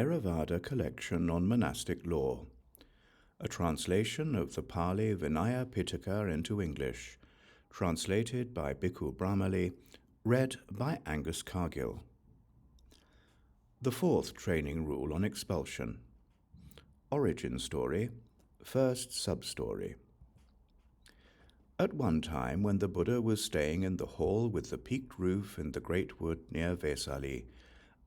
Theravada Collection on Monastic Law, a translation of the Pali Vinaya Pitaka into English, translated by Bhikkhu Brahmali, read by Angus Cargill. The fourth training rule on expulsion. Origin story, first sub-story. At one time, when the Buddha was staying in the hall with the peaked roof in the great wood near Vesali,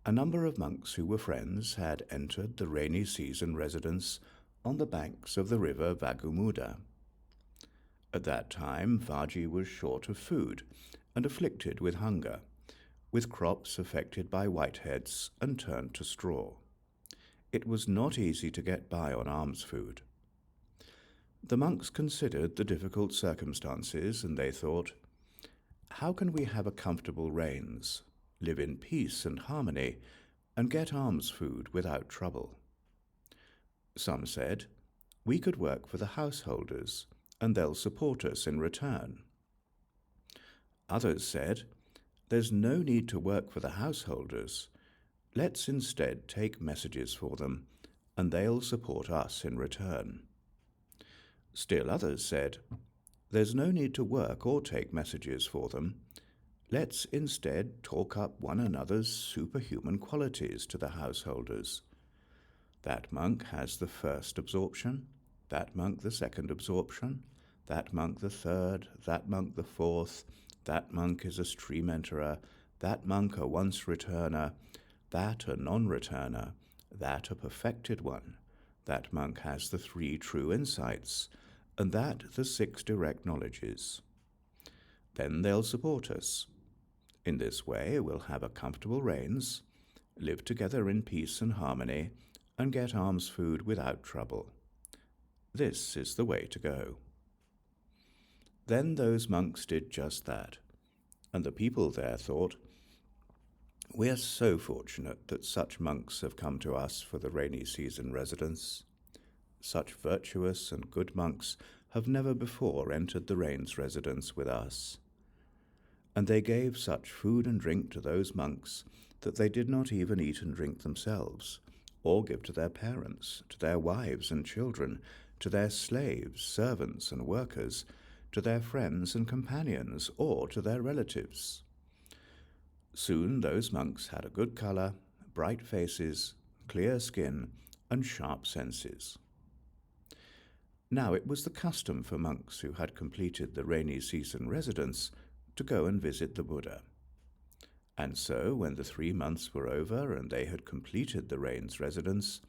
a number of monks who were friends had entered the rainy season residence on the banks of the river Vagumuda. At that time, Vaji was short of food and afflicted with hunger, with crops affected by whiteheads and turned to straw. It was not easy to get by on alms food. The monks considered the difficult circumstances, and they thought, how can we have a comfortable rains, live in peace and harmony, and get alms food without trouble? Some said, we could work for the householders, and they'll support us in return. Others said, there's no need to work for the householders. Let's instead take messages for them, and they'll support us in return. Still others said, there's no need to work or take messages for them. Let's instead talk up one another's superhuman qualities to the householders. That monk has the first absorption, that monk the second absorption, that monk the third, that monk the fourth, that monk is a stream enterer, that monk a once returner, that a non-returner, that a perfected one, that monk has the 3 true insights, and that the 6 direct knowledges. Then they'll support us. In this way we'll have a comfortable rains, live together in peace and harmony, and get alms food without trouble. This is the way to go. Then those monks did just that, and the people there thought, we are so fortunate that such monks have come to us for the rainy season residence. Such virtuous and good monks have never before entered the rains residence with us. And they gave such food and drink to those monks that they did not even eat and drink themselves, or give to their parents, to their wives and children, to their slaves, servants and workers, to their friends and companions, or to their relatives. Soon those monks had a good color, bright faces, clear skin, and sharp senses. Now it was the custom for monks who had completed the rainy season residence to go and visit the Buddha. And so, when the 3 months were over and they had completed the rains residence,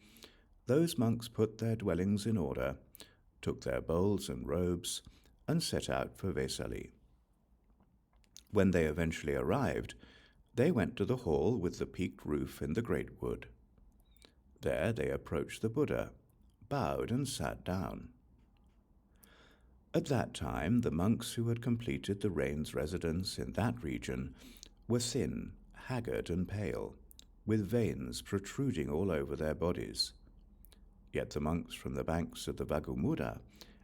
those monks put their dwellings in order, took their bowls and robes, and set out for Vesali. When they eventually arrived, they went to the hall with the peaked roof in the great wood. There they approached the Buddha, bowed and sat down. At that time, the monks who had completed the rains residence in that region were thin, haggard and pale, with veins protruding all over their bodies. Yet the monks from the banks of the Vagumuda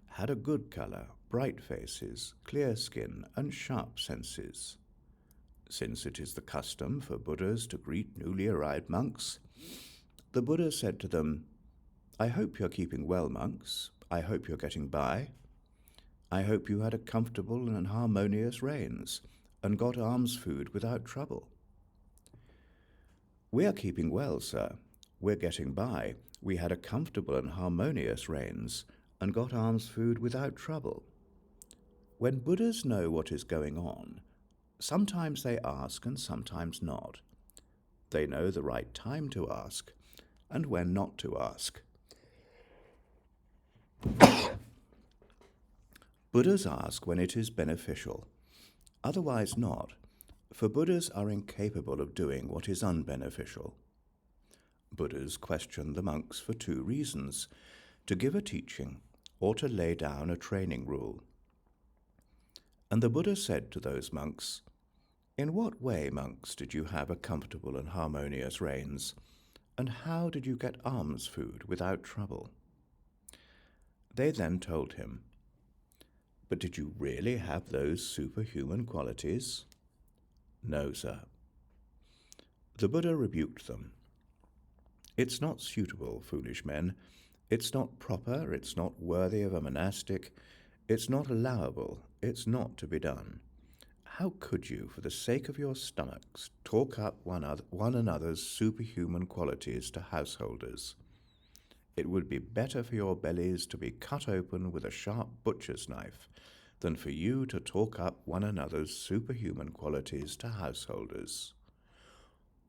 had a good color, bright faces, clear skin, and sharp senses. Since it is the custom for Buddhas to greet newly arrived monks, the Buddha said to them, I hope you're keeping well, monks. I hope you're getting by. I hope you had a comfortable and harmonious rains, and got alms food without trouble. We are keeping well, sir. We're getting by. We had a comfortable and harmonious rains, and got alms food without trouble. When Buddhas know what is going on, sometimes they ask and sometimes not. They know the right time to ask, and when not to ask. Buddhas ask when it is beneficial, otherwise not, for Buddhas are incapable of doing what is unbeneficial. Buddhas question the monks for 2 reasons, to give a teaching or to lay down a training rule. And the Buddha said to those monks, in what way, monks, did you have a comfortable and harmonious rains, and how did you get alms food without trouble? They then told him, but did you really have those superhuman qualities? No, sir. The Buddha rebuked them. It's not suitable, foolish men. It's not proper, it's not worthy of a monastic, it's not allowable, it's not to be done. How could you, for the sake of your stomachs, talk up one another's superhuman qualities to householders? It would be better for your bellies to be cut open with a sharp butcher's knife than for you to talk up one another's superhuman qualities to householders.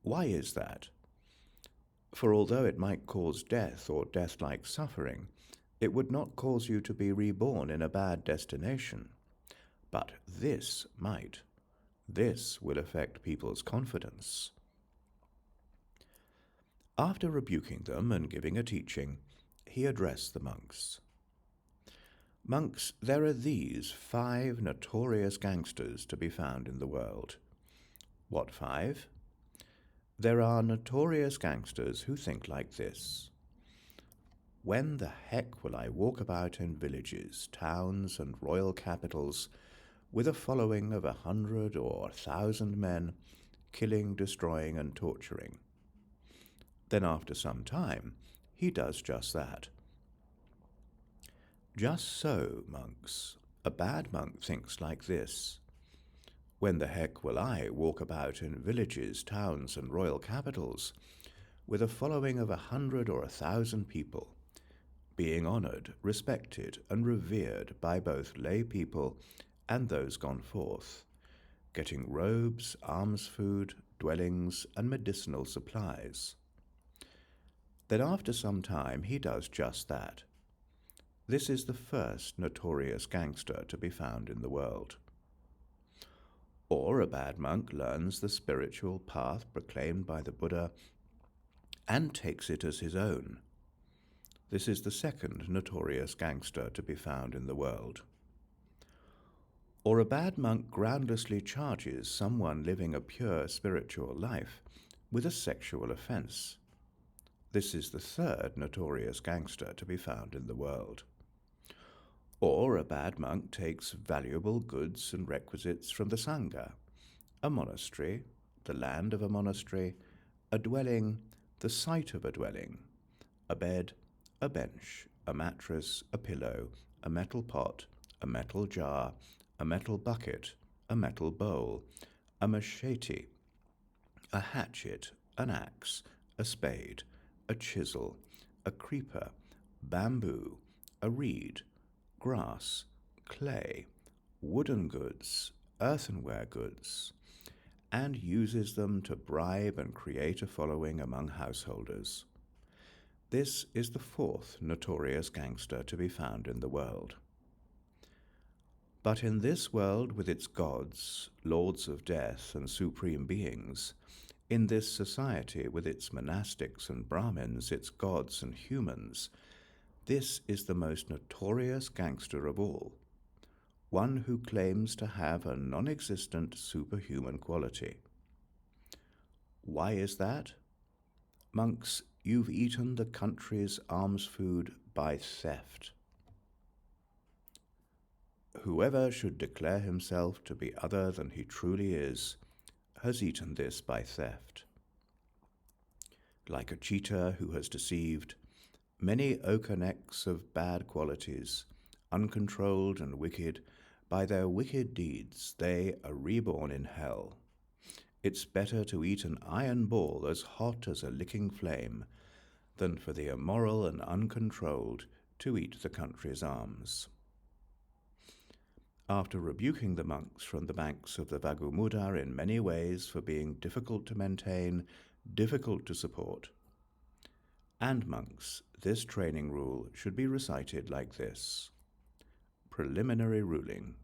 Why is that? For although it might cause death or death-like suffering, it would not cause you to be reborn in a bad destination. But this might. This will affect people's confidence. After rebuking them and giving a teaching, he addressed the monks. Monks, there are these 5 notorious gangsters to be found in the world. What 5? There are notorious gangsters who think like this. When the heck will I walk about in villages, towns, and royal capitals with a following of 100 or 1,000 men, killing, destroying, and torturing? Then after some time, he does just that. Just so, monks, a bad monk thinks like this. When the heck will I walk about in villages, towns, and royal capitals with a following of 100 or 1,000 people, being honoured, respected, and revered by both lay people and those gone forth, getting robes, alms food, dwellings, and medicinal supplies? Then after some time he does just that. This is the first notorious gangster to be found in the world. Or a bad monk learns the spiritual path proclaimed by the Buddha and takes it as his own. This is the second notorious gangster to be found in the world. Or a bad monk groundlessly charges someone living a pure spiritual life with a sexual offense. This is the third notorious gangster to be found in the world. Or a bad monk takes valuable goods and requisites from the Sangha, a monastery, the land of a monastery, a dwelling, the site of a dwelling, a bed, a bench, a mattress, a pillow, a metal pot, a metal jar, a metal bucket, a metal bowl, a machete, a hatchet, an axe, a spade, a chisel, a creeper, bamboo, a reed, grass, clay, wooden goods, earthenware goods, and uses them to bribe and create a following among householders. This is the fourth notorious gangster to be found in the world. But in this world with its gods, lords of death, and supreme beings, in this society with its monastics and Brahmins, its gods and humans, this is the most notorious gangster of all, one who claims to have a non-existent superhuman quality. Why is that? Monks, you've eaten the country's alms food by theft. Whoever should declare himself to be other than he truly is has eaten this by theft. Like a cheater who has deceived, many ochre necks of bad qualities, uncontrolled and wicked, by their wicked deeds they are reborn in hell. It's better to eat an iron ball as hot as a licking flame than for the immoral and uncontrolled to eat the country's alms. After rebuking the monks from the banks of the Vagumuda in many ways for being difficult to maintain, difficult to support, and monks, this training rule should be recited like this. Preliminary ruling.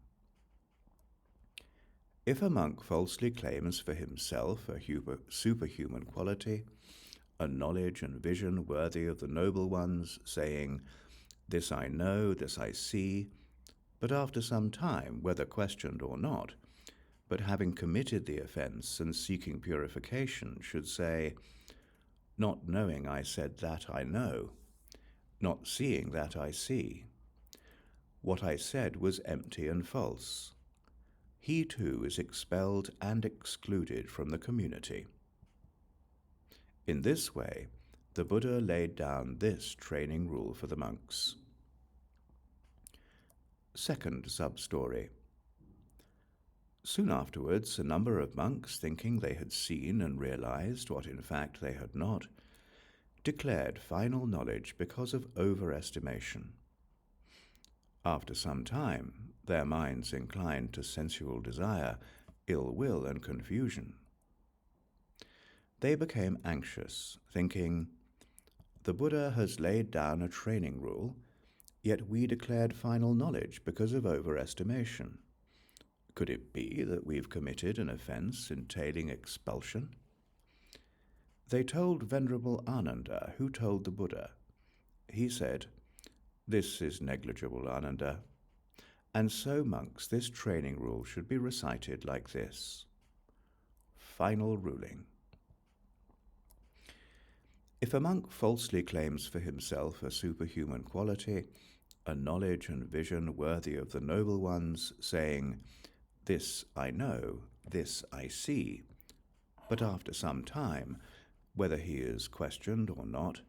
If a monk falsely claims for himself a superhuman quality, a knowledge and vision worthy of the noble ones, saying, "This I know, this I see," but after some time, whether questioned or not, but having committed the offence and seeking purification, should say, "Not knowing I said that I know, not seeing that I see. What I said was empty and false," he too is expelled and excluded from the community. In this way, the Buddha laid down this training rule for the monks. Second sub-story. Soon afterwards, a number of monks, thinking they had seen and realized what in fact they had not, declared final knowledge because of overestimation. After some time, their minds inclined to sensual desire, ill will, and confusion. They became anxious, thinking, "The Buddha has laid down a training rule, yet we declared final knowledge because of overestimation. Could it be that we've committed an offense entailing expulsion?" They told Venerable Ananda, who told the Buddha. He said, "This is negligible, Ananda. And so, monks, this training rule should be recited like this. Final ruling. If a monk falsely claims for himself a superhuman quality, a knowledge and vision worthy of the noble ones, saying, 'This I know, this I see,' but after some time, whether he is questioned or not,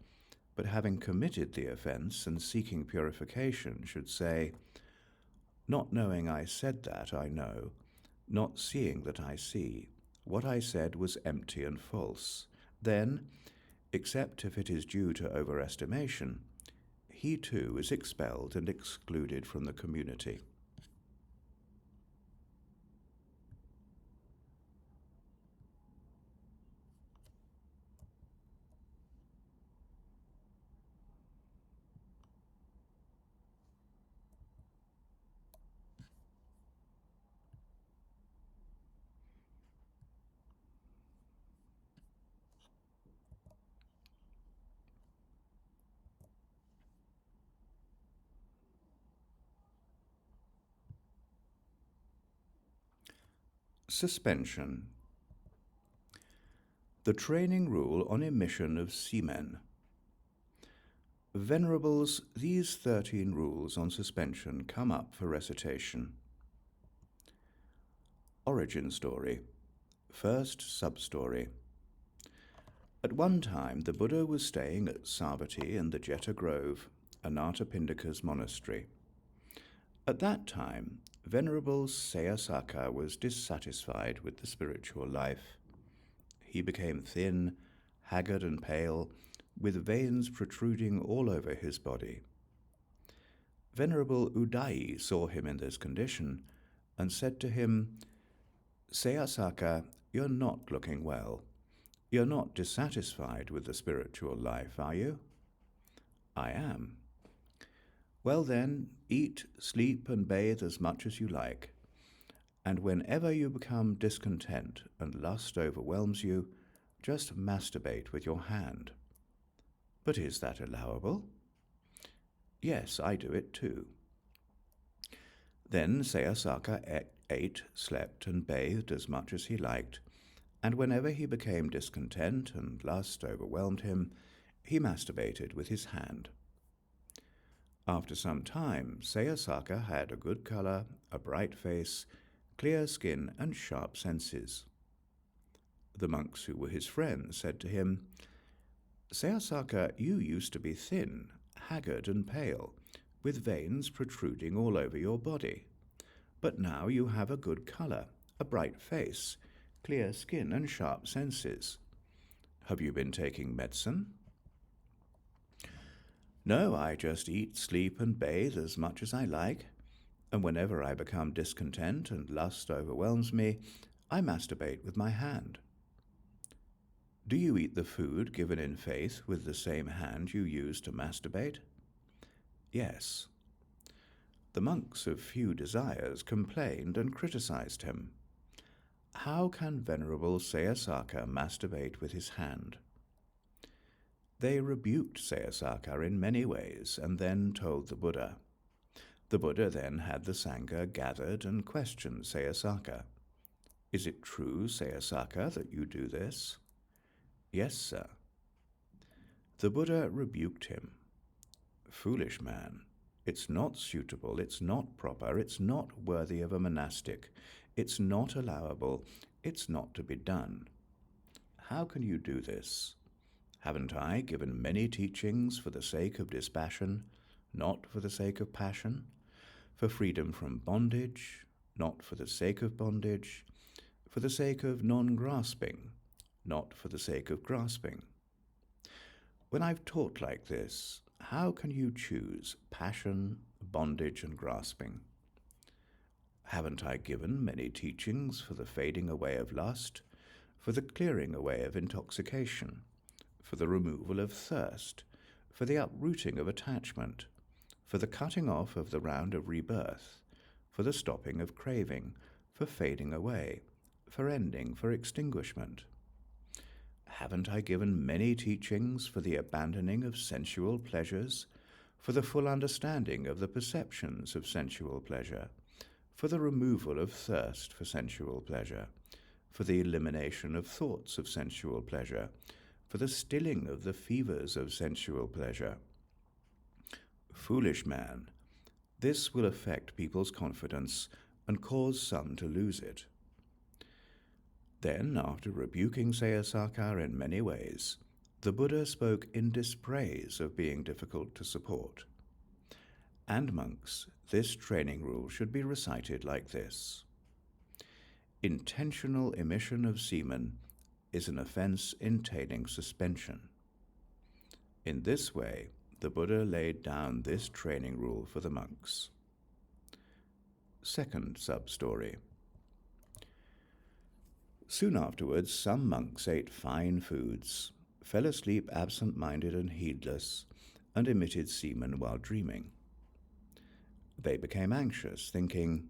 but having committed the offense and seeking purification, should say, 'Not knowing I said that I know, not seeing that I see, what I said was empty and false,' then, except if it is due to overestimation, he too is expelled and excluded from the community." Suspension. The training rule on emission of semen. Venerables, these 13 rules on suspension come up for recitation. Origin story. First sub-story. At one time, the Buddha was staying at Savatthi in the Jeta Grove, Anathapindika's monastery. At that time, Venerable Kāśyapīya was dissatisfied with the spiritual life. He became thin, haggard and pale, with veins protruding all over his body. Venerable Udayi saw him in this condition and said to him, "Kāśyapīya, you're not looking well. You're not dissatisfied with the spiritual life, are you?" "I am." "Well then, eat, sleep, and bathe as much as you like. And whenever you become discontent and lust overwhelms you, just masturbate with your hand." "But is that allowable?" "Yes, I do it too." Then Kāśyapīya ate, slept, and bathed as much as he liked, and whenever he became discontent and lust overwhelmed him, he masturbated with his hand. After some time, Kāśyapīya had a good color, a bright face, clear skin, and sharp senses. The monks who were his friends said to him, "Kāśyapīya, you used to be thin, haggard, and pale, with veins protruding all over your body. But now you have a good color, a bright face, clear skin, and sharp senses. Have you been taking medicine?" "No, I just eat, sleep, and bathe as much as I like, and whenever I become discontent and lust overwhelms me, I masturbate with my hand." "Do you eat the food given in faith with the same hand you use to masturbate?" "Yes." The monks of few desires complained and criticized him. How can Venerable Kāśyapīya masturbate with his hand? They rebuked Kāśyapīya in many ways and then told the Buddha. The Buddha then had the Sangha gathered and questioned Kāśyapīya. "Is it true, Kāśyapīya, that you do this?" "Yes, sir." The Buddha rebuked him. "Foolish man, it's not suitable, it's not proper, it's not worthy of a monastic, it's not allowable, it's not to be done. How can you do this? Haven't I given many teachings for the sake of dispassion, not for the sake of passion, for freedom from bondage, not for the sake of bondage, for the sake of non-grasping, not for the sake of grasping? When I've taught like this, how can you choose passion, bondage, and grasping? Haven't I given many teachings for the fading away of lust, for the clearing away of intoxication, for the removal of thirst, for the uprooting of attachment, for the cutting off of the round of rebirth, for the stopping of craving, for fading away, for ending, for extinguishment? Haven't I given many teachings for the abandoning of sensual pleasures, for the full understanding of the perceptions of sensual pleasure, for the removal of thirst for sensual pleasure, for the elimination of thoughts of sensual pleasure, for the stilling of the fevers of sensual pleasure? Foolish man, this will affect people's confidence and cause some to lose it. Then, after rebuking Sayasaka in many ways, the Buddha spoke in dispraise of being difficult to support. And monks, this training rule should be recited like this: intentional emission of semen is an offense entailing suspension. In this way, the Buddha laid down this training rule for the monks. Second sub-story. Soon afterwards, some monks ate fine foods, fell asleep absent-minded and heedless, and emitted semen while dreaming. They became anxious, thinking,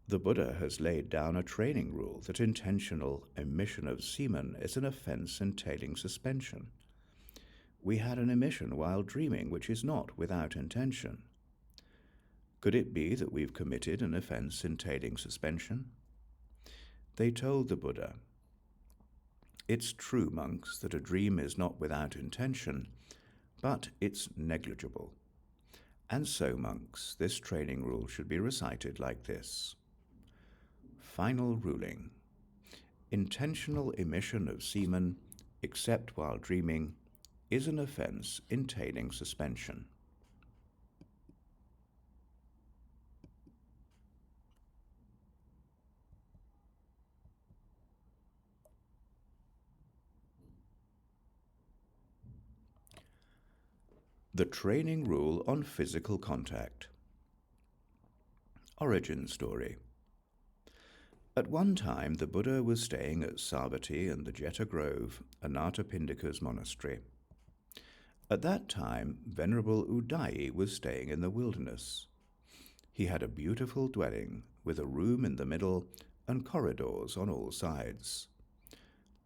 "The Buddha has laid down a training rule that intentional emission of semen is an offense entailing suspension. We had an emission while dreaming which is not without intention. Could it be that we've committed an offense entailing suspension?" They told the Buddha, "It's true, monks, that a dream is not without intention, but it's negligible. And so, monks, this training rule should be recited like this. Final ruling. Intentional emission of semen, except while dreaming, is an offense entailing suspension." The training rule on physical contact. Origin story. At one time, the Buddha was staying at Savatthi in the Jeta Grove, Anathapindika's monastery. At that time, Venerable Udayi was staying in the wilderness. He had a beautiful dwelling with a room in the middle and corridors on all sides.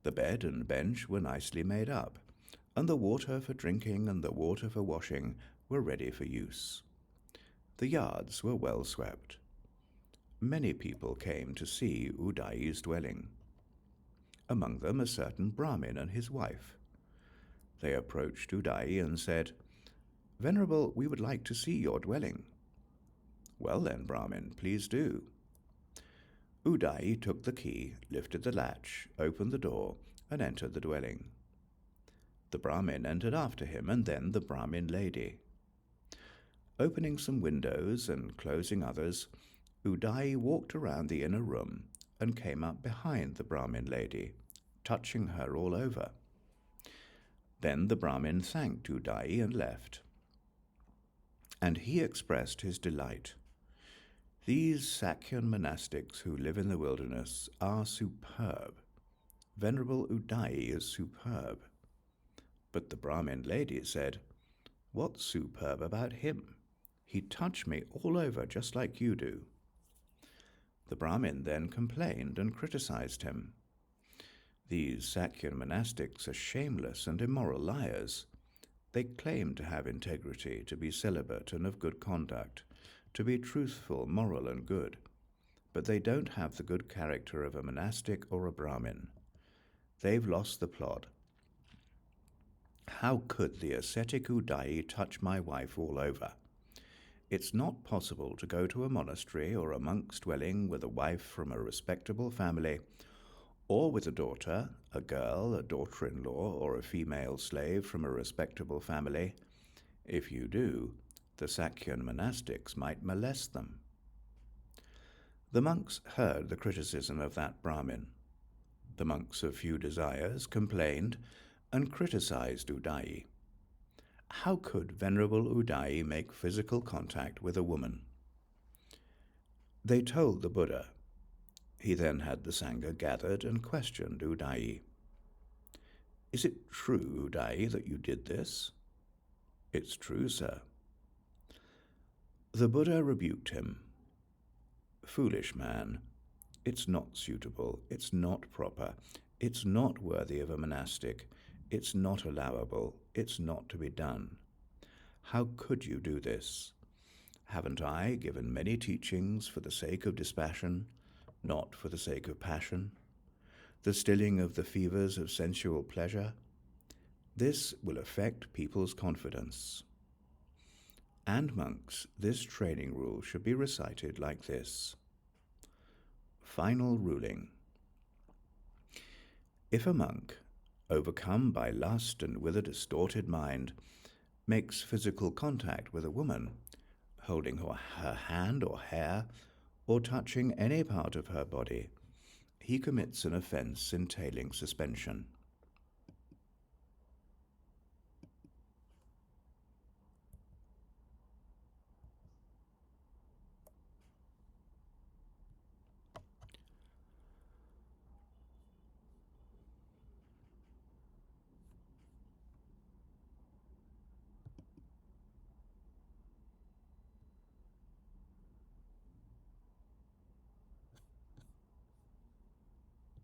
The bed and bench were nicely made up, and the water for drinking and the water for washing were ready for use. The yards were well swept. Many people came to see Udayi's dwelling. Among them a certain Brahmin and his wife. They approached Udayi and said, "Venerable, we would like to see your dwelling." "Well then, Brahmin, please do." Udayi took the key, lifted the latch, opened the door, and entered the dwelling. The Brahmin entered after him, and then the Brahmin lady. Opening some windows and closing others, Udayi walked around the inner room and came up behind the Brahmin lady, touching her all over. Then the Brahmin thanked Udayi and left. And he expressed his delight. "These Sakyan monastics who live in the wilderness are superb. Venerable Udayi is superb." But the Brahmin lady said, "What's superb about him? He touched me all over just like you do." The Brahmin then complained and criticized him. "These Sakyan monastics are shameless and immoral liars. They claim to have integrity, to be celibate and of good conduct, to be truthful, moral, and good. But they don't have the good character of a monastic or a Brahmin. They've lost the plot. How could the ascetic Udayi touch my wife all over? It's not possible to go to a monastery or a monk's dwelling with a wife from a respectable family, or with a daughter, a girl, a daughter-in-law, or a female slave from a respectable family, if you do, the Sakyan monastics might molest them. The monks heard the criticism of that Brahmin. The monks of few desires complained and criticized Udayi. How could Venerable Udayi make physical contact with a woman? They told the Buddha. He then had the Sangha gathered and questioned Udayi. Is it true, Udayi, that you did this? It's true, sir. The Buddha rebuked him. Foolish man, it's not suitable, it's not proper, it's not worthy of a monastic, it's not allowable, it's not to be done. How could you do this? Haven't I given many teachings for the sake of dispassion, not for the sake of passion? The stilling of the fevers of sensual pleasure? This will affect people's confidence. And monks, this training rule should be recited like this. Final ruling. If a monk, overcome by lust and with a distorted mind, makes physical contact with a woman, holding her hand or hair, or touching any part of her body, he commits an offense entailing suspension.